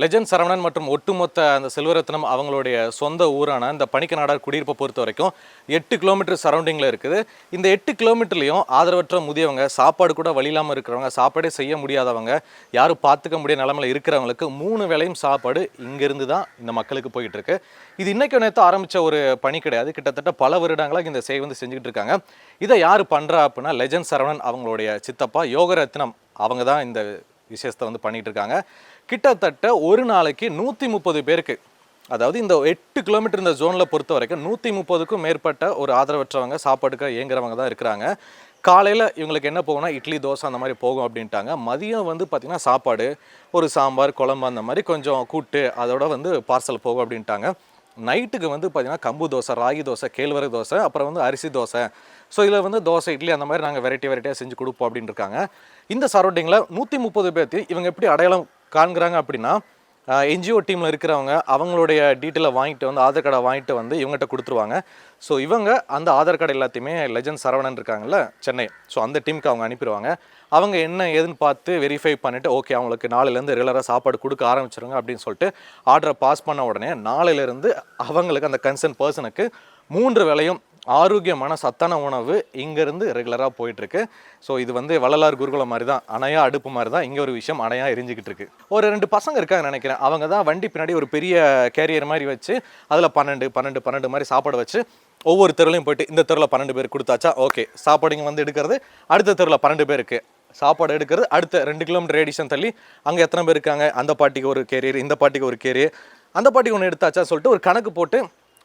Legend Saravanan மற்றும் ஒட்டுமொத்த அந்த செல்வரத்னம் அவங்களுடைய சொந்த ஊரான இந்த பணிக்கநாடார் குடியிருப்பை பொறுத்த வரைக்கும் 8 கிலோமீட்டர் சரௌண்டிங்கில் இருக்குது. இந்த 8 கிலோமீட்டர்லையும் ஆதரவற்ற முதியவங்க, சாப்பாடு கூட வழி இல்லாமல் இருக்கிறவங்க, சாப்பாடே செய்ய முடியாதவங்க, யாரும் பார்த்துக்க முடியாத நிலமையில் இருக்கிறவங்களுக்கு 3 வேளையும் சாப்பாடு இங்கேருந்து தான் இந்த மக்களுக்கு போயிட்டு இருக்கு. இது இன்னைக்கு நேற்று ஆரம்பித்த ஒரு பணி கிடையாது. கிட்டத்தட்ட பல வருடங்களாக இந்த சேவை வந்து செஞ்சுக்கிட்டு இருக்காங்க. இதை யார் பண்ணுறா அப்படின்னா லெஜண்ட் சரவணன் அவங்களுடைய சித்தப்பா யோகரத்னம் அவங்க தான் இந்த விஷயத்தை வந்து பண்ணிட்டு இருக்காங்க. கிட்டத்தட்ட ஒரு நாளைக்கு 130 பேருக்கு, அதாவது இந்த 8 கிலோமீட்டர் இந்த ஜோனில் பொறுத்த வரைக்கும் 130க்கும் மேற்பட்ட ஒரு ஆதரவற்றவங்க சாப்பாட்டுக்கு இயங்குறவங்க தான் இருக்கிறாங்க. காலையில் இவங்களுக்கு என்ன போகும்னா இட்லி தோசை அந்த மாதிரி போகும் அப்படின்ட்டாங்க. மதியம் வந்து பார்த்திங்கன்னா சாப்பாடு, ஒரு சாம்பார் குழம்பு அந்த மாதிரி கொஞ்சம் கூட்டு அதோட வந்து பார்சல் போகும் அப்படின்ட்டாங்க. நைட்டுக்கு வந்து பார்த்திங்கன்னா கம்பு தோசை, ராகி தோசை, கேழ்வரகு தோசை, அப்புறம் வந்து அரிசி தோசை. ஸோ இதில் வந்து தோசை இட்லி அந்த மாதிரி நாங்கள் வெரைட்டியாக செஞ்சு கொடுப்போம் அப்படின்னு இருக்காங்க. இந்த சரௌண்டிங்கில் 130 பேர்த்தையும் இவங்க எப்படி அடையாளம் காண்கிறாங்க அப்படின்னா, என்ஜிஓ டீமில் இருக்கிறவங்க அவங்களுடைய டீட்டெயிலை வாங்கிட்டு வந்து ஆதார் கார்டை வாங்கிட்டு வந்து இவங்ககிட்ட கொடுத்துருவாங்க. ஸோ இவங்க அந்த ஆதார் கார்டு எல்லாத்தையுமே லெஜண்ட் சரவணன் இருக்காங்கல்ல சென்னை, ஸோ அந்த டீமுக்கு அவங்க அனுப்பிடுவாங்க. அவங்க என்ன ஏதுன்னு பார்த்து வெரிஃபை பண்ணிவிட்டு ஓகே அவங்களுக்கு நாளையிலேருந்து ரெகுலராக சாப்பாடு கொடுக்க ஆரம்பிச்சிருங்க அப்படின்னு சொல்லிட்டு ஆர்டரை பாஸ் பண்ண உடனே நாளையிலேருந்து அவங்களுக்கு அந்த கன்சர்ன் பர்சனுக்கு 3 வேளையும் ஆரோக்கியமான சத்தான உணவு இங்கேருந்து ரெகுலராக போயிட்டுருக்கு. ஸோ இது வந்து வள்ளலார் குருகுலம் மாதிரி தான், அணையா அடுப்பு மாதிரி தான் இங்கே ஒரு விஷயம் அணையா எரிஞ்சிக்கிட்டு இருக்கு. ஒரு 2 பசங்க இருக்காங்க நினைக்கிறேன். அவங்க தான் வண்டி பின்னாடி ஒரு பெரிய கேரியர் மாதிரி வச்சு அதில் 12 மாதிரி சாப்பாடு வச்சு ஒவ்வொரு தெருலையும் போயிட்டு இந்த தெருவில் 12 பேர் கொடுத்தாச்சா ஓகே சாப்பாடு இங்கே வந்து எடுக்கிறது, அடுத்த தெருவில் 12 பேருக்கு சாப்பாடு எடுக்கிறது, அடுத்த 2 கிலோமீட்டர் ரேடியேஷன் தள்ளி அங்கே எத்தனை பேர் இருக்காங்க, அந்த பாட்டிக்கு ஒரு கேரியர், இந்த பாட்டிக்கு ஒரு கேரியர், அந்த பாட்டிக்கு ஒன்று எடுத்தாச்சா சொல்லிட்டு ஒரு கணக்கு போட்டு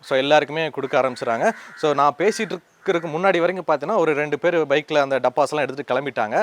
ஸோ எல்லாருக்குமே கொடுக்க ஆரம்பிச்சிடுறாங்க. ஸோ நான் பேசிகிட்டு இருக்கிறதுக்கு முன்னாடி வரைக்கும் பார்த்தீங்கன்னா ஒரு 2 பேர் பைக்கில் அந்த டப்பாஸ்லாம் எடுத்துகிட்டு கிளம்பிட்டாங்க.